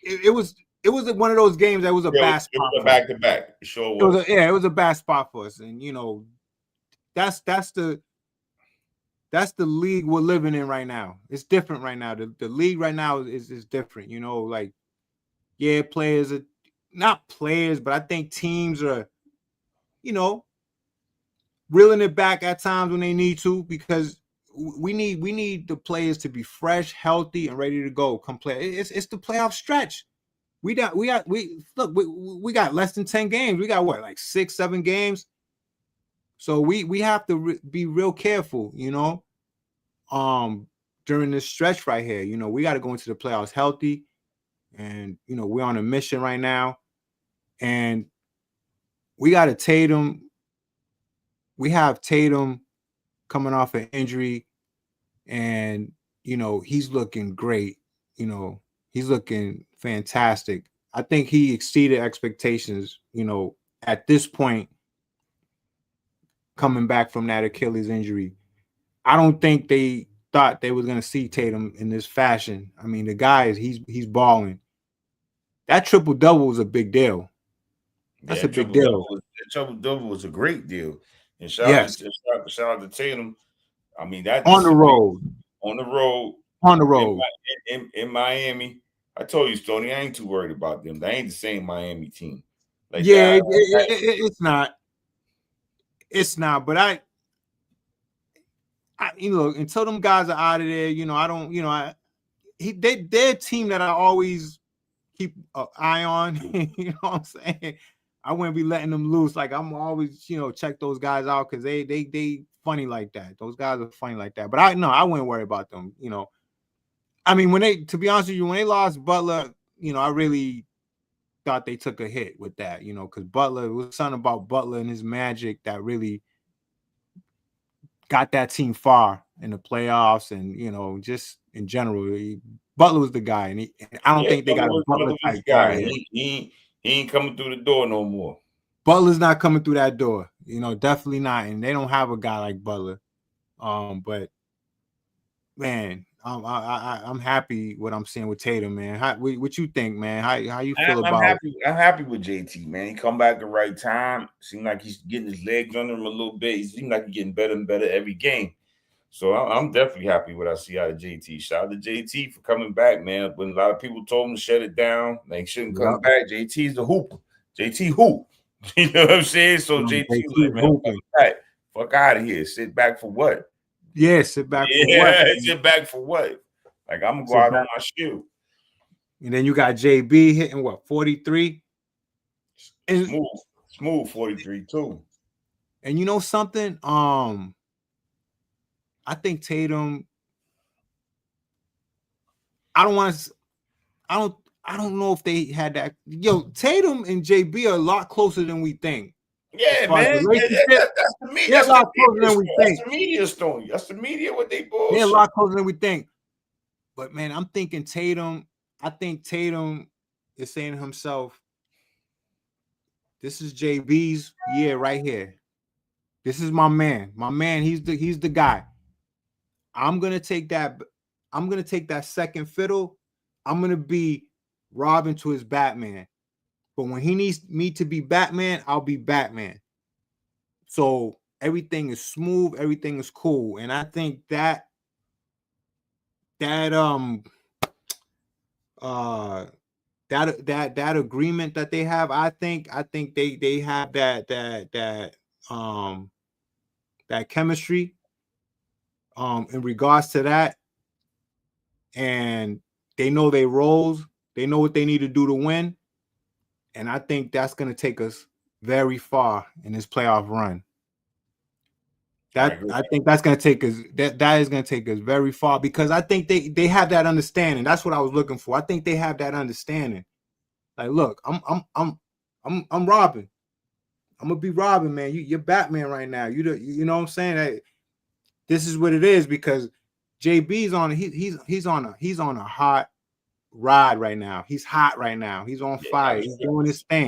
It was one of those games that was a bad spot. It was a back-to-back. It sure was. It was a bad spot for us, and that's the league we're living in right now. It's different right now. The league right now is different. Players are not players, but I think teams are, reeling it back at times when they need to, because we need the players to be fresh, healthy, and ready to go. Come play. It's the playoff stretch. We got less than 10 games. We got what, like 6-7 games. So we have to be real careful, during this stretch right here. We got to go into the playoffs healthy, and we're on a mission right now, and we got a Tatum. We have Tatum coming off an injury, and he's looking great. He's looking fantastic. I think he exceeded expectations. At this point, coming back from that Achilles injury, I don't think they thought they was going to see Tatum in this fashion. I mean, the guy he's balling. That triple-double was a big deal. That's a big deal. The triple-double was a great deal. And shout out to Tatum. I mean, that on the road. In Miami. I told you, Stoney, I ain't too worried about them. They ain't the same Miami team. It's not. It's not, but I until them guys are out of there, I don't, they're a team that I always keep an eye on. You know what I'm saying? I wouldn't be letting them loose. Like, I'm always, check those guys out because they funny like that. Those guys are funny like that. But I wouldn't worry about them. I mean, to be honest with you, when they lost Butler, I really thought they took a hit with that, because Butler, it was something about Butler and his magic that really got that team far in the playoffs, and just in general, Butler was the guy, and I don't think they got a Butler type guy. He ain't coming through the door no more. Butler's not coming through that door, definitely not, and they don't have a guy like Butler. But man, I'm happy what I'm seeing with Tatum, man. What you think, man? How you feel about? I'm happy with JT, man. He come back at the right time. Seems like he's getting his legs under him a little bit. He seems like he's getting better and better every game. So I'm definitely happy with what I see out of JT. Shout out to JT for coming back, man. When a lot of people told him to shut it down, they shouldn't come back. JT's the hooper. JT hoop. You know what I'm saying? So JT was like, man, back. Fuck out of here. Sit back for what? Yeah, sit back for what? Sit back for what? Like, I'm going to go out on my shoe. And then you got JB hitting, what, 43? Smooth 43, too. And you know something? I think Tatum, I don't know if they had that. Yo, Tatum and JB are a lot closer than we think. Yeah, man. That's the media. That's a lot closer than we think. That's the media story. That's the media what they bullshit. They're a lot closer than we think. But man, I'm thinking Tatum. I think Tatum is saying to himself, "This is JB's year right here. This is my man. My man. He's the guy. I'm gonna take that. I'm gonna take that second fiddle. I'm gonna be Robin to his Batman. But when he needs me to be Batman, I'll be Batman. So everything is smooth, everything is cool. And I think that agreement that they have, I think they have that chemistry in regards to that. And they know their roles, they know what they need to do to win. And I think that's going to take us very far in this playoff run. I think that's going to take us. That is going to take us very far because I think they have that understanding. That's what I was looking for. I think they have that understanding. Like, look, I'm Robin. I'm gonna be Robin, man. You're Batman right now. You know what I'm saying? This is what it is because JB's on. He's on a hot ride right now. He's hot right now. He's on fire. He's doing his thing.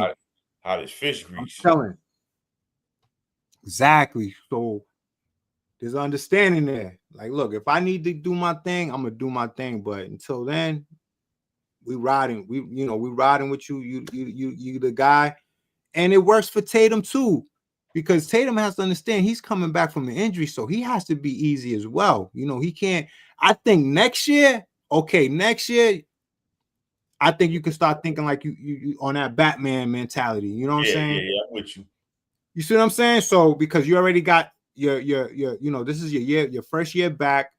Hot as fish grease. I'm telling. Exactly. So there's understanding there. Like, look, if I need to do my thing, I'm gonna do my thing. But until then, we riding. We riding with you. You the guy, and it works for Tatum too, because Tatum has to understand he's coming back from the injury, so he has to be easy as well. He can't. I think next year. I think you can start thinking like you on that Batman mentality. You know what I'm saying? Yeah, I'm with you. You see what I'm saying? So because you already got your this is your first year back.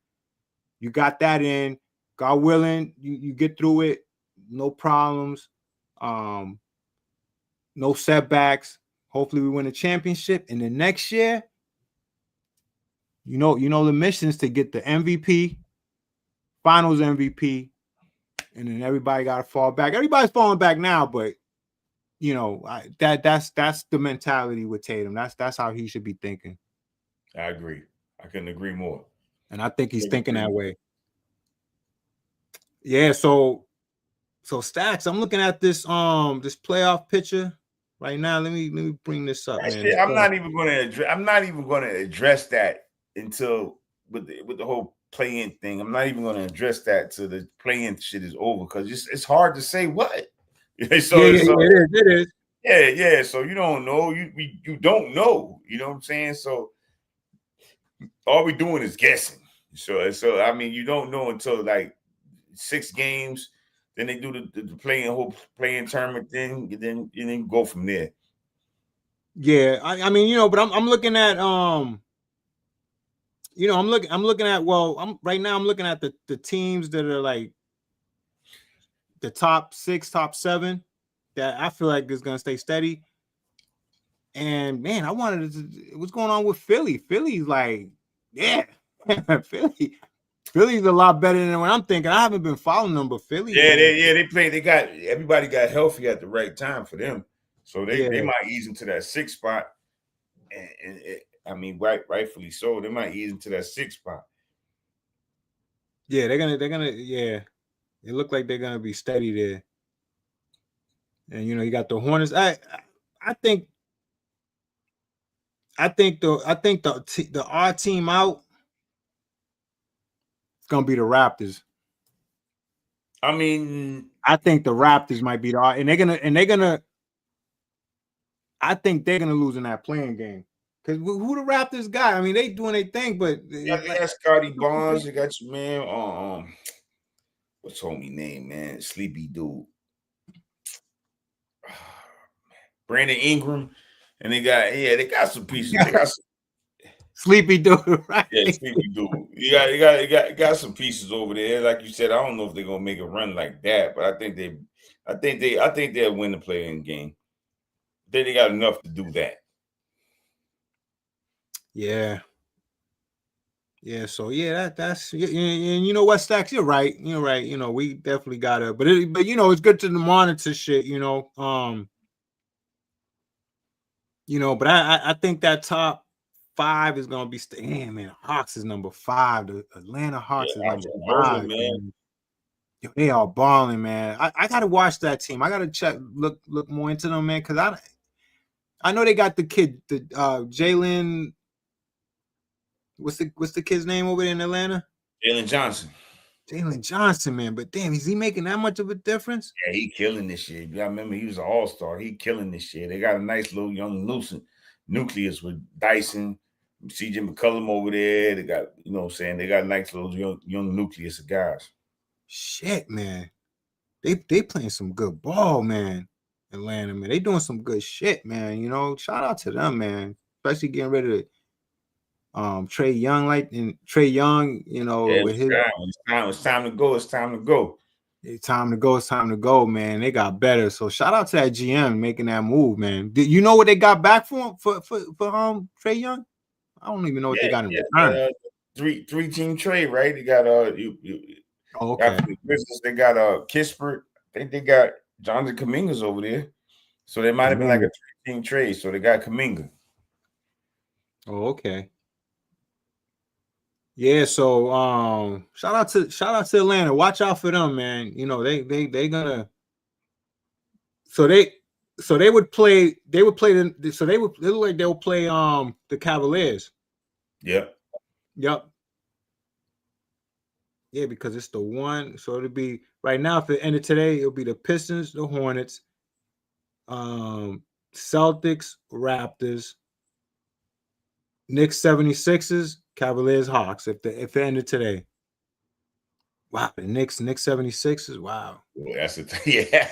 You got that in. God willing, you get through it. No problems. No setbacks. Hopefully we win a championship. And then next year, the mission is to get the MVP, finals MVP. And then everybody got to fall back. Everybody's falling back now, but that's the mentality with Tatum. That's how he should be thinking. I agree. I couldn't agree more. And I think he's thinking that way. Yeah. So Stacks, I'm looking at this this playoff picture right now. Let me bring this up, man. I'm not even going to address that until with the whole play-in thing. I'm not even going to address that till the play-in shit is over because it's hard to say what. It is. Yeah. So you don't know. You don't know. You know what I'm saying? So all we doing is guessing. So I mean, you don't know until like 6 games. Then they do the whole play-in tournament thing, and then go from there. Yeah, I mean, but I'm looking at I'm looking at right now I'm looking at the teams that are like the top 6, top 7 that I feel like is gonna stay steady. And man, I wanted to what's going on with Philly? Philly's like, yeah, Philly. Philly's a lot better than what I'm thinking. I haven't been following them, but Philly. They play. They got everybody got healthy at the right time for them, so they Yeah. might ease into that 6th spot. And I mean, rightfully so. They might ease into that 6th spot. Yeah, they're gonna. Yeah, it look like they're gonna be steady there. And you got the Hornets. I think the our team out. It's gonna be the Raptors. I mean, I think the Raptors might be and they're gonna. I think they're gonna lose in that playing game. Because who the Raptors got? I mean, they doing their thing, but they got Scotty Barnes. They got your man. What's homie name, man? Sleepy dude. Brandon Ingram, and they got some pieces. They got some Sleepy dude, right? Yeah, Sleepy dude. You got some pieces over there. Like you said, I don't know if they're gonna make a run like that, but I think they'll win the playing game. They got enough to do that. Yeah. Yeah, so that's and you know what, Stacks, you're right. You're right. We definitely gotta, but it's good to monitor shit. But I think that top 5 is gonna be damn, man. Hawks is number 5. The Atlanta Hawks is number 5, man. Yo, they are balling, man. I gotta watch that team. I gotta look more into them, man, because I know they got the kid, the Jalen. What's the kid's name over there in Atlanta? Jalen Johnson. Jalen Johnson, man. But damn, is he making that much of a difference? Yeah, he killing this year. I remember he was an all-star. He killing this year. They got a nice little young nucleus with Dyson, CJ McCollum over there. They got, they got a nice little young nucleus of guys. Shit, man. They playing some good ball, man. Atlanta, man. They doing some good shit, man. Shout out to them, man. Especially getting rid of Trey Young, with his it's time to go. It's time to go. It's time to go, man. They got better. So shout out to that GM making that move, man. Did you know what they got back for Trey Young? I don't even know what they got in return. Three-team trade, right? They got okay. They got Kispert. I think they got Jonathan Kuminga's over there. So they might have been like a 3-team trade. So they got Kuminga. Oh, okay. Yeah, so shout out to Atlanta. Watch out for them, man. They gonna they would play they look like they'll play the Cavaliers. Yep. Yeah, because it's the one. So it'll be right now, if it ended today, it'll be the Pistons, the Hornets, Celtics, Raptors, Knicks, 76ers, Cavaliers, Hawks. If it ended today. Wow, the Knicks 76ers. Wow. Well, that's the thing. Yeah.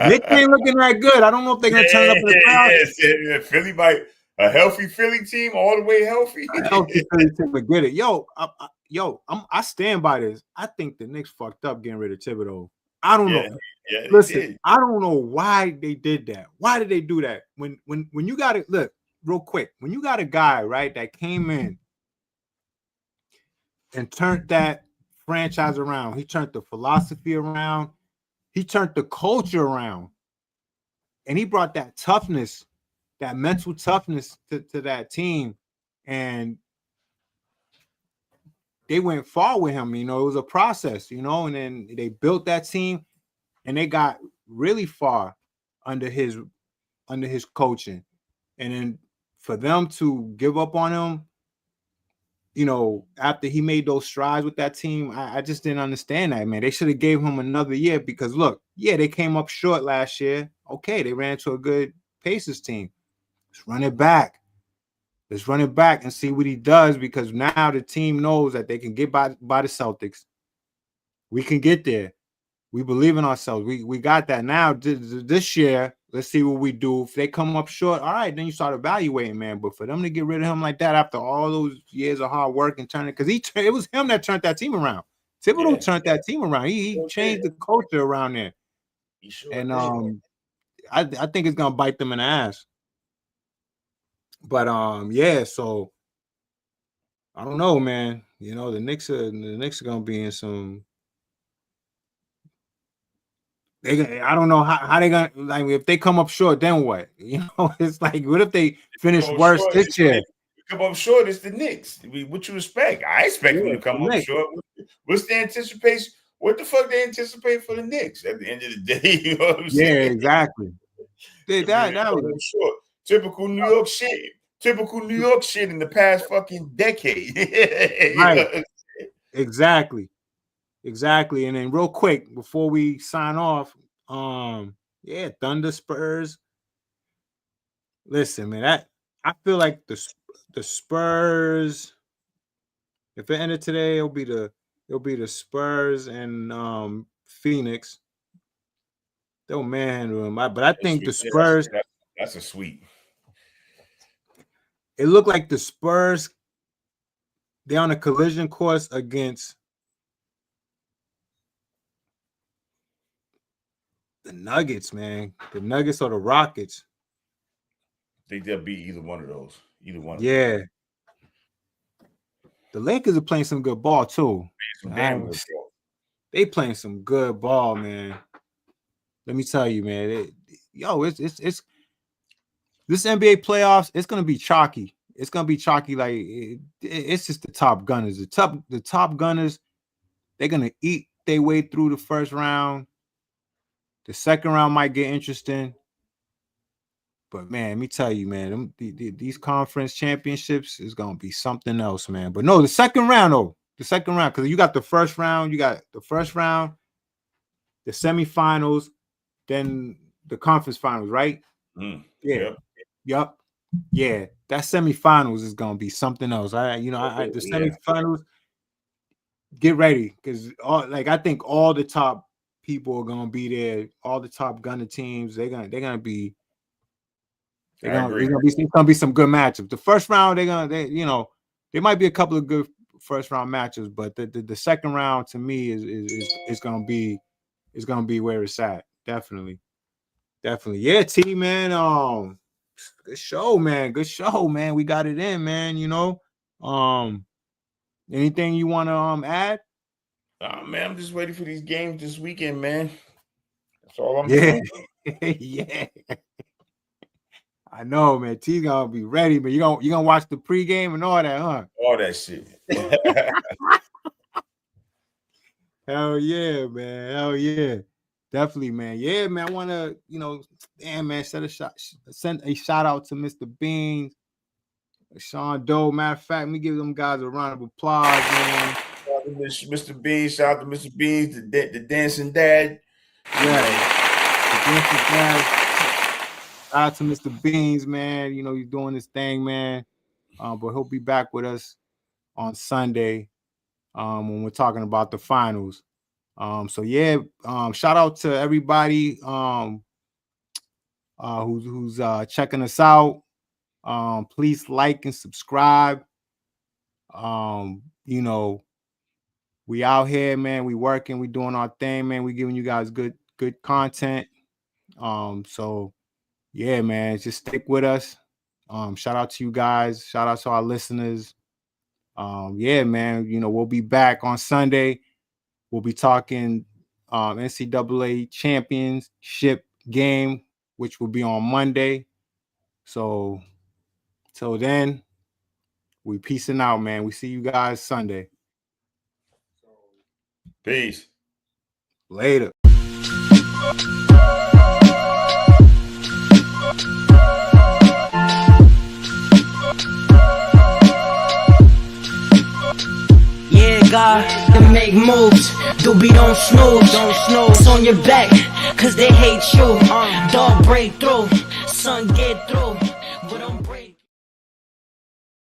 Knicks ain't looking that good. I don't know if they're gonna turn up in the playoffs. Yeah. Philly might a healthy Philly team, all the way healthy. A healthy Philly team, but get it. I stand by this. I think the Knicks fucked up getting rid of Thibodeau. I don't know. Yeah, listen, I don't know why they did that. Why did they do that? When you got to look real quick, when you got a guy, right, that came in and turned that franchise around, he turned the philosophy around, he turned the culture around, and he brought that toughness, that mental toughness to that team, and they went far with him. It was a process, and then they built that team, and they got really far under his coaching, and then for them to give up on him, after he made those strides with that team, I just didn't understand that, man. They should have gave him another year because, look, they came up short last year. Okay, they ran into a good Pacers team. Let's run it back. Let's run it back and see what he does, because now the team knows that they can get by the Celtics. We can get there. We believe in ourselves. We got that. Now this year, let's see what we do. If they come up short, all right, then you start evaluating, man. But for them to get rid of him like that after all those years of hard work and turning, because it was him that turned that team around. Thibodeau turned that team around. He changed the culture around there. And I think it's gonna bite them in the ass. But so I don't know, man. You know, the Knicks are gonna be in some. I don't know how they gonna, like, if they come up short, then what? You know, it's like, what if they finish worse this year? Come up short, it's the Knicks. What you expect? I expect them to come up short. What's the anticipation? What the fuck they anticipate for the Knicks at the end of the day? You know what I'm saying? Yeah, exactly. That was short. Typical New York shit. Typical New York shit in the past fucking decade. Right. Exactly. And then real quick before we sign off, yeah, Thunder Spurs. Listen, man, I feel like the Spurs, if it ended today, it'll be the Spurs and Phoenix. They'll manhandle them. But I think the Spurs, that's a sweep. It looked like the Spurs, they're on a collision course against the Nuggets, man. The Nuggets or the Rockets. I think they'll be either one of those. Yeah. The Lakers are playing some good ball too. They playing some good ball, man. Let me tell you, man. It's this NBA playoffs. It's gonna be chalky. It's gonna be chalky. Like it's just the top gunners. The top gunners. They're gonna eat their way through the first round. The second round might get interesting. But man, let me tell you, man, these conference championships is gonna be something else, man. But no, the second round, because you got the first round, the semifinals, then the conference finals, right? Yeah. Yep. Yeah, that semifinals is gonna be something else. The semifinals. Get ready, because I think all the top people are gonna be there. All the top gunner teams, they're gonna be. There's gonna be some good matchups. The first round, there might be a couple of good first round matchups, but the second round to me is gonna be where it's at. Definitely. Yeah, T, man. Good show, man. We got it in, man. Anything you want to add? Man, I'm just waiting for these games this weekend, man. That's all I'm doing. Yeah. I know, man. T's gonna be ready, but you gonna watch the pregame and all that, huh? All that shit. Hell yeah, man. Hell yeah. Definitely, man. Yeah, man. I wanna, man, send a shout out to Mr. Beans, Sean Doe. Matter of fact, let me give them guys a round of applause, man. Shout out to Mr. Beans. Shout out to Mr. Beans, the dancing dad. Yeah. The dancing dad. Shout out to Mr. Beans, man. He's doing this thing, man. But he'll be back with us on Sunday when we're talking about the finals. So yeah, shout out to everybody who's checking us out. Please like and subscribe. We out here, man. We working, we doing our thing, man. We giving you guys good content. So yeah, man, just stick with us. Shout out to you guys. Shout out to our listeners. Yeah, man, we'll be back on Sunday. We'll be talking NCAA championship game, which will be on Monday. So till then, we peacing out, man. We see you guys Sunday. Peace. Later. God to make moves, doobie don't snooze, it's on your back, cause they hate you, dog break through, son get through, but don't break